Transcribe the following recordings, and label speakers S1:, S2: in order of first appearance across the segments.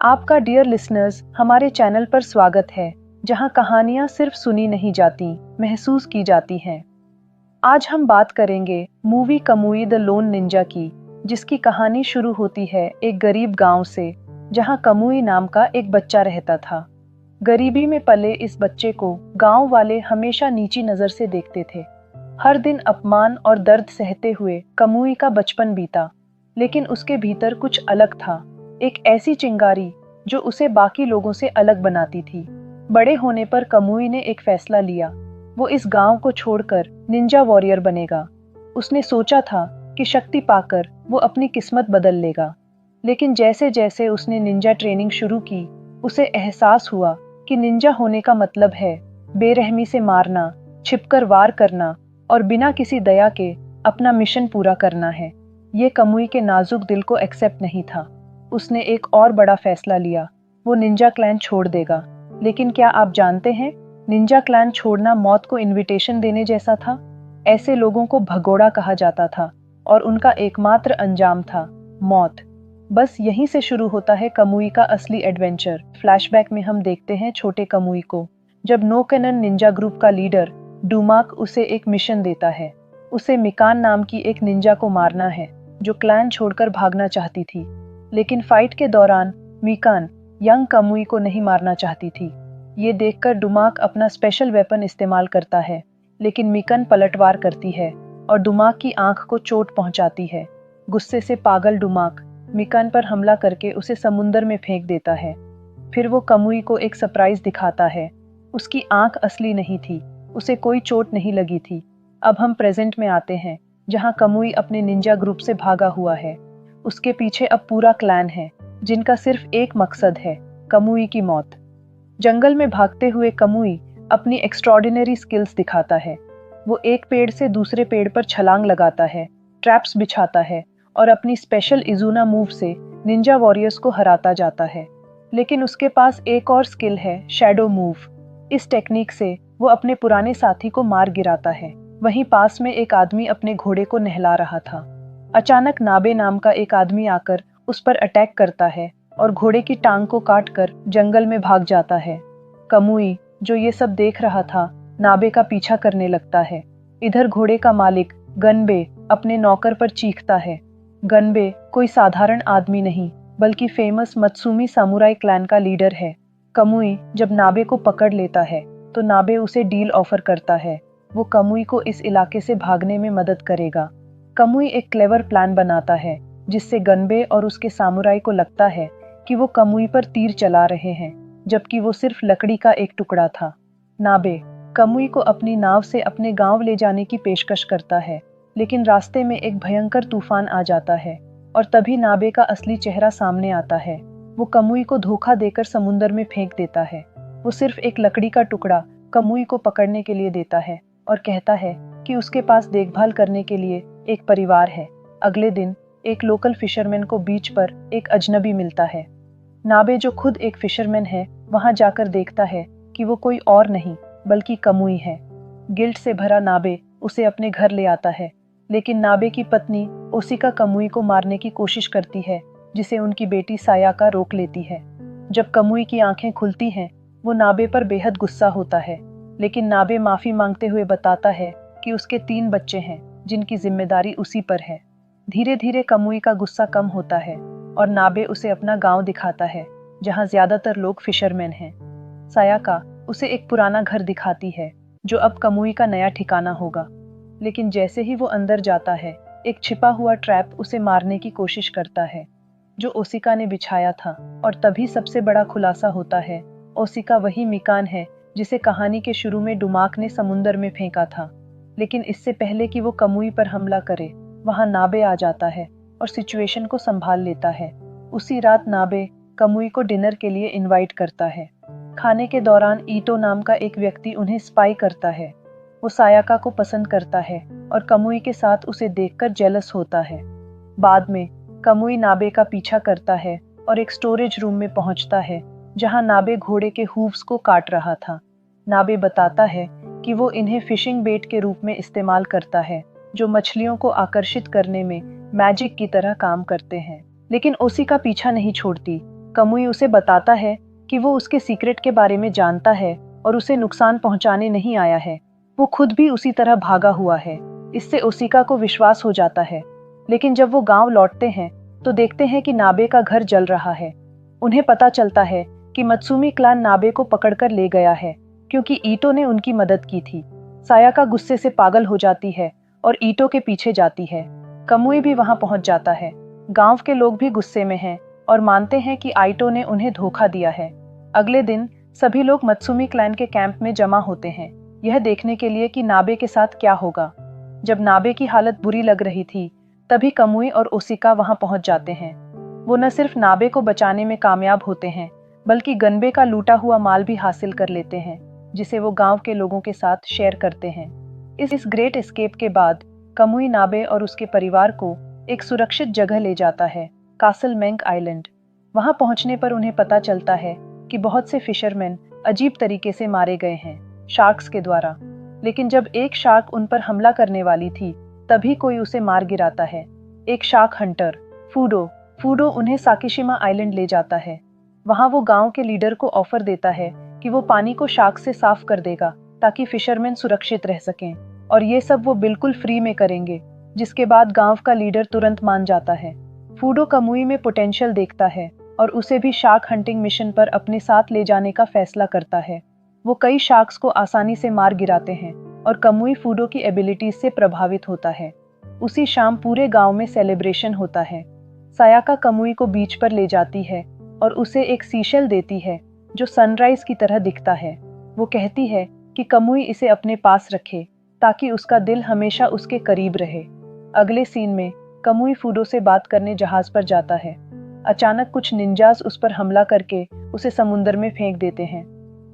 S1: आपका dear listeners हमारे channel पर स्वागत है, जहां कहानियां सिर्फ सुनी नहीं जाती, महसूस की जाती हैं। आज हम बात करेंगे मूवी कमुई द लोन निंजा की, जिसकी कहानी शुरू होती है एक गरीब गांव से, जहां कमुई नाम का एक बच्चा रहता था। गरीबी में पले इस बच्चे को गांव वाले हमेशा नीची नजर से देखते थे। हर दिन अपमान और दर्द सहते हुए कमुई का बचपन बीता, लेकिन उसके भीतर कुछ अलग था, एक ऐसी चिंगारी जो उसे बाकी लोगों से अलग बनाती थी। बड़े होने पर कमुई ने एक फैसला लिया, वो इस गांव को छोड़कर निंजा वॉरियर बनेगा। उसने सोचा था कि शक्ति पाकर वो अपनी किस्मत बदल लेगा, लेकिन जैसे जैसे उसने निंजा ट्रेनिंग शुरू की, उसे एहसास हुआ कि निंजा होने का मतलब है बेरहमी से मारना, छिपकर वार करना और बिना किसी दया के अपना मिशन पूरा करना है। ये कमुई के नाजुक दिल को एक्सेप्ट नहीं था। उसने एक और बड़ा फैसला लिया, वो निंजा क्लैन छोड़ देगा। लेकिन क्या आप जानते हैं, निंजा क्लैन छोड़ना मौत को इनविटेशन देने जैसा था। ऐसे लोगों को भगोड़ा कहा जाता था और उनका एकमात्र अंजाम था मौत। बस यहीं से शुरू होता है कमुई का असली एडवेंचर। फ्लैशबैक में हम देखते हैं छोटे कमुई को, जब नो कैनन निंजा ग्रुप का लीडर डूमाक उसे एक मिशन देता है। उसे मिकान नाम की एक निंजा को मारना है, जो क्लैन छोड़कर भागना चाहती थी। लेकिन फाइट के दौरान मिकान यंग कमुई को नहीं मारना चाहती थी। ये देखकर डुमाक अपना स्पेशल वेपन इस्तेमाल करता है, लेकिन मिकन पलटवार करती है और डुमाक की आंख को चोट पहुंचाती है। गुस्से से पागल डुमाक मिकन पर हमला करके उसे समुंदर में फेंक देता है। फिर वो कमुई को एक सरप्राइज दिखाता है। उसकी आंख असली नहीं थी, उसे कोई चोट नहीं लगी थी। अब हम प्रेजेंट में आते हैं, जहां कमुई अपने निंजा ग्रुप से भागा हुआ है। उसके पीछे अब पूरा क्लैन है, जिनका सिर्फ एक मकसद है, कमुई की मौत। जंगल में भागते हुए कमुई अपनी एक्स्ट्रॉर्डिनरी स्किल्स दिखाता है। वो एक पेड़ से दूसरे पेड़ पर छलांग लगाता है, ट्रैप्स बिछाता है और अपनी स्पेशल इजुना मूव से निंजा वॉरियर्स को हराता जाता है। लेकिन उसके पास एक और स्किल है, शैडो मूव। इस टेक्निक से वो अपने पुराने साथी को मार गिराता है। वहीं पास में एक आदमी अपने घोड़े को नहला रहा था। अचानक नाबे नाम का एक आदमी आकर उस पर अटैक करता है और घोड़े की टांग को काटकर जंगल में भाग जाता है। कमुई, जो ये सब देख रहा था, नाबे का पीछा करने लगता है। इधर घोड़े का मालिक गनबे अपने नौकर पर चीखता है। गनबे कोई साधारण आदमी नहीं, बल्कि फेमस मत्सुमी सामुराई क्लैन का लीडर है। कमुई जब नाबे को पकड़ लेता है, तो नाबे उसे डील ऑफर करता है। वो कमुई को इस इलाके से भागने में मदद करेगा। कमुई एक क्लेवर प्लान बनाता है, जिससे गनबे और उसके सामुराई को लगता है कि वो कमुई पर तीर चला रहे हैं, जबकि वो सिर्फ लकड़ी का एक टुकड़ा था। नाबे कमुई को अपनी नाव से अपने गांव ले जाने की पेशकश करता है, लेकिन रास्ते में एक भयंकर तूफान आ जाता है और तभी नाबे का असली चेहरा सामने आता है। वो कमुई को धोखा देकर समुंदर में फेंक देता है। वो सिर्फ एक लकड़ी का टुकड़ा कमुई को पकड़ने के लिए देता है और कहता है कि उसके पास देखभाल करने के लिए एक परिवार है। अगले दिन एक लोकल फिशरमैन को बीच पर एक अजनबी मिलता है। नाबे, जो खुद एक फिशरमैन है, वहां जाकर देखता है कि वो कोई और नहीं बल्कि कमुई है। गिल्ट से भरा नाबे उसे अपने घर ले आता है, लेकिन नाबे की पत्नी ओसिका कमुई को मारने की कोशिश करती है, जिसे उनकी बेटी सायाका रोक लेती है। जब कमुई की आंखें खुलती हैं, वो नाबे पर बेहद गुस्सा होता है, लेकिन नाबे माफी मांगते हुए बताता है कि उसके 3 बच्चे हैं, जिनकी जिम्मेदारी उसी पर है। धीरे धीरे कमुई का गुस्सा कम होता है और नाबे उसे अपना गांव दिखाता है, जहां ज्यादातर लोग फिशरमैन हैं। सायाका उसे एक पुराना घर दिखाती है, जो अब कमुई का नया ठिकाना होगा। लेकिन जैसे ही वो अंदर जाता है, एक छिपा हुआ ट्रैप उसे मारने की कोशिश करता है, जो ओसिका ने बिछाया था। और तभी सबसे बड़ा खुलासा होता है, ओसिका वही मिकान है जिसे कहानी के शुरू में डुमाक ने समुंदर में फेंका था। लेकिन इससे पहले कि वो कमुई पर हमला करे, वहां नाबे आ जाता है और सिचुएशन को संभाल लेता है। उसी रात नाबे कमुई को डिनर के लिए इनवाइट करता है। खाने के दौरान ईटो नाम का एक व्यक्ति उन्हें स्पाई करता है। वो सायाका को पसंद करता है और कमुई के साथ उसे देखकर जेलस होता है। बाद में कमुई नाबे का पीछा करता है और एक स्टोरेज रूम में पहुंचता है, जहां नाबे घोड़े के हूव्स को काट रहा था। नाबे बताता है कि वो इन्हें फिशिंग बेट के रूप में इस्तेमाल करता है, जो मछलियों को आकर्षित करने में मैजिक की तरह काम करते हैं। लेकिन ओसिका पीछा नहीं छोड़ती। कमुई उसे बताता है कि वो उसके सीक्रेट के बारे में जानता है और उसे नुकसान पहुंचाने नहीं आया है। वो खुद भी उसी तरह भागा हुआ है। इससे ओसिका को विश्वास हो जाता है। लेकिन जब वो गांव लौटते हैं तो देखते हैं कि नाबे का घर जल रहा है। उन्हें पता चलता है कि मत्सुमी क्लान नाबे को पकड़कर ले गया है क्योंकि ईटो ने उनकी मदद की थी। सायाका गुस्से से पागल हो जाती है और ईटो के पीछे जाती है। कमुई भी वहां पहुंच जाता है। गांव के लोग भी गुस्से में हैं और मानते हैं कि आइटो ने उन्हें धोखा दिया है। अगले दिन सभी लोग मत्सुमी क्लैन के कैंप में जमा होते हैं, यह देखने के लिए कि नाबे के साथ क्या होगा। जब नाबे की हालत बुरी लग रही थी तभी कमुई और ओसिका वहां पहुंच जाते हैं। वो न सिर्फ नाबे को बचाने में कामयाब होते हैं बल्कि गनबे का लूटा हुआ माल भी हासिल कर लेते हैं, जिसे वो गांव के लोगों के साथ शेयर करते हैं। इस ग्रेट एस्केप के बाद कमुई नाबे और उसके परिवार को एक सुरक्षित जगह ले जाता है, कासल मेंक आइलैंड। वहां पहुंचने पर उन्हें पता चलता है कि बहुत से फिशरमैन अजीब तरीके से मारे गए हैं, शार्क्स के द्वारा। लेकिन जब एक शार्क उन पर हमला करने वाली थी तभी कोई उसे मार गिराता है। एक शार्क हंटर फूडो उन्हें साकिशिमा आइलैंड ले जाता है। वहां वो गांव के लीडर को ऑफर देता है कि वो पानी को शार्क से साफ कर देगा ताकि फिशरमैन सुरक्षित रह सकें, और ये सब वो बिल्कुल फ्री में करेंगे। जिसके बाद गांव का लीडर तुरंत मान जाता है। फूडो कमुई में पोटेंशियल देखता है और उसे भी शार्क हंटिंग मिशन पर अपने साथ ले जाने का फैसला करता है। वो कई शार्क्स को आसानी से मार गिराते हैं और कमुई फूडो की एबिलिटीज से प्रभावित होता है। उसी शाम पूरे गांव में सेलिब्रेशन होता है। सायाका कमुई को बीच पर ले जाती है और उसे एक सीशेल देती है जो सनराइज की तरह दिखता है। वो कहती है कि कमुई इसे अपने पास रखे ताकि उसका दिल हमेशा उसके करीब रहे। अगले सीन में कमुई फूडो से बात करने जहाज पर जाता है। अचानक कुछ निंजास उस पर हमला करके उसे समुद्र में फेंक देते हैं।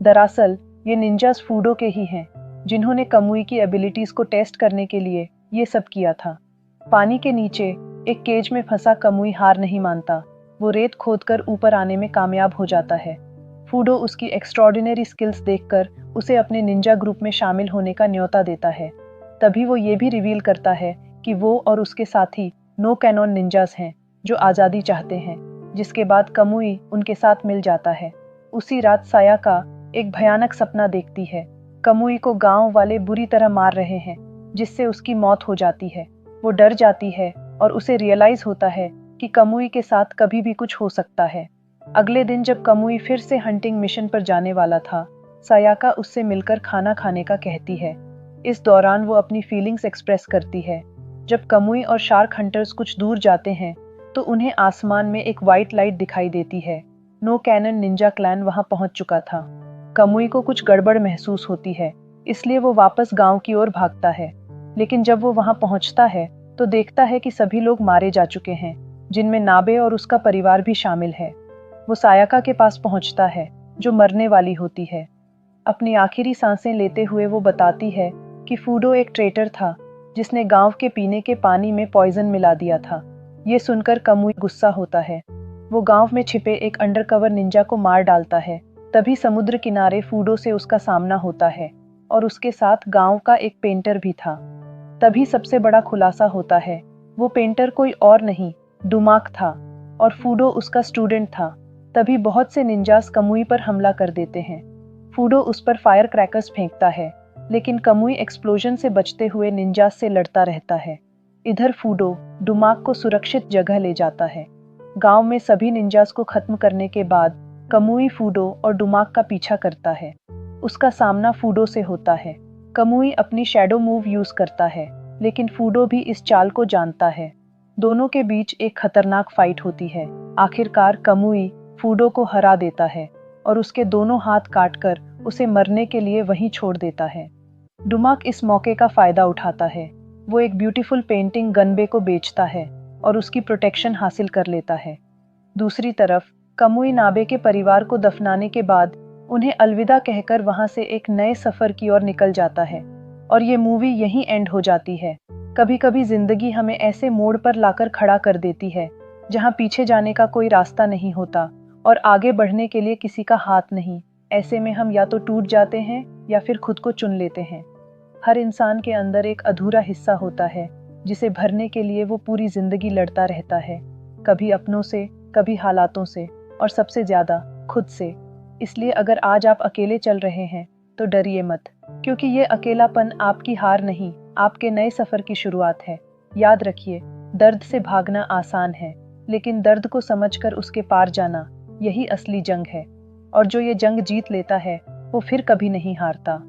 S1: दरअसल ये निंजास फूडो के ही हैं, जिन्होंने कमुई की एबिलिटीज को टेस्ट करने के लिए ये सब किया था। पानी के नीचे एक केज में फंसा कमुई हार नहीं मानता। वो रेत खोदकर ऊपर आने में कामयाब हो जाता है। फूडो उसकी एक्स्ट्रॉर्डिनरी स्किल्स देखकर उसे अपने निंजा ग्रुप में शामिल होने का न्योता देता है। तभी वो ये भी रिवील करता है कि वो और उसके साथी नो कैनॉन निंजास हैं जो आज़ादी चाहते हैं, जिसके बाद कमुई उनके साथ मिल जाता है। उसी रात सायाका एक भयानक सपना देखती है। कमुई को गांव वाले बुरी तरह मार रहे हैं, जिससे उसकी मौत हो जाती है। वो डर जाती है और उसे रियलाइज होता है कि कमुई के साथ कभी भी कुछ हो सकता है। अगले दिन जब कमुई फिर से हंटिंग मिशन पर जाने वाला था, सायाका उससे मिलकर खाना खाने का कहती है। इस दौरान वो अपनी फीलिंग्स एक्सप्रेस करती है। जब कमुई और शार्क हंटर्स कुछ दूर जाते हैं तो उन्हें आसमान में एक वाइट लाइट दिखाई देती है। नो कैनन निंजा क्लैन वहां पहुंच चुका था। कमुई को कुछ गड़बड़ महसूस होती है, इसलिए वो वापस गांव की ओर भागता है। लेकिन जब वो वहां पहुंचता है तो देखता है कि सभी लोग मारे जा चुके हैं, जिनमें नाबे और उसका परिवार भी शामिल है। वो सायाका के पास पहुंचता है जो मरने वाली होती है। अपनी आखिरी सांसें लेते हुए वो बताती है कि फूडो एक ट्रेटर था जिसने गांव के पीने के पानी में पॉइजन मिला दिया था। ये सुनकर कमुई गुस्सा होता है। वो गांव में छिपे एक अंडरकवर निंजा को मार डालता है। तभी समुद्र किनारे फूडो से उसका सामना होता है और उसके साथ गांव का एक पेंटर भी था। तभी सबसे बड़ा खुलासा होता है। वो पेंटर कोई और नहीं, डुमाक था और फूडो उसका स्टूडेंट था। तभी बहुत से निंजास कमुई पर हमला कर देते हैं। फूडो उस पर फायर क्रैकर्स फेंकता है, लेकिन कमुई एक्सप्लोजन से बचते हुए निंजास से लड़ता रहता है। इधर फूडो डुमाक को सुरक्षित जगह ले जाता है। गांव में सभी निंजास को खत्म करने के बाद कमुई फूडो और डुमाक का पीछा करता है। उसका सामना फूडो से होता है। कमुई अपनी शैडो मूव यूज करता है, लेकिन फूडो भी इस चाल को जानता है। दोनों के बीच एक खतरनाक फाइट होती है। आखिरकार कमुई फूडो को हरा देता है और उसके दोनों हाथ काटकर उसे मरने के लिए वहीं छोड़ देता है। डुमाक इस मौके का फायदा उठाता है। वो एक ब्यूटीफुल पेंटिंग गनबे को बेचता है और उसकी प्रोटेक्शन हासिल कर लेता है। दूसरी तरफ कमुई नाबे के परिवार को दफनाने के बाद उन्हें अलविदा कहकर वहां से एक नए सफर की ओर निकल जाता है और ये मूवी यहीं एंड हो जाती है। कभी कभी जिंदगी हमें ऐसे मोड़ पर लाकर खड़ा कर देती है जहां पीछे जाने का कोई रास्ता नहीं होता और आगे बढ़ने के लिए किसी का हाथ नहीं। ऐसे में हम या तो टूट जाते हैं या फिर खुद को चुन लेते हैं। हर इंसान के अंदर एक अधूरा हिस्सा होता है जिसे भरने के लिए वो पूरी जिंदगी लड़ता रहता है, कभी अपनों से, कभी हालातों से, और सबसे ज्यादा खुद से। इसलिए अगर आज आप अकेले चल रहे हैं तो डरिए मत, क्योंकि ये अकेलापन आपकी हार नहीं, आपके नए सफर की शुरुआत है। याद रखिए, दर्द से भागना आसान है, लेकिन दर्द को समझकर उसके पार जाना, यही असली जंग है। और जो ये जंग जीत लेता है वो फिर कभी नहीं हारता।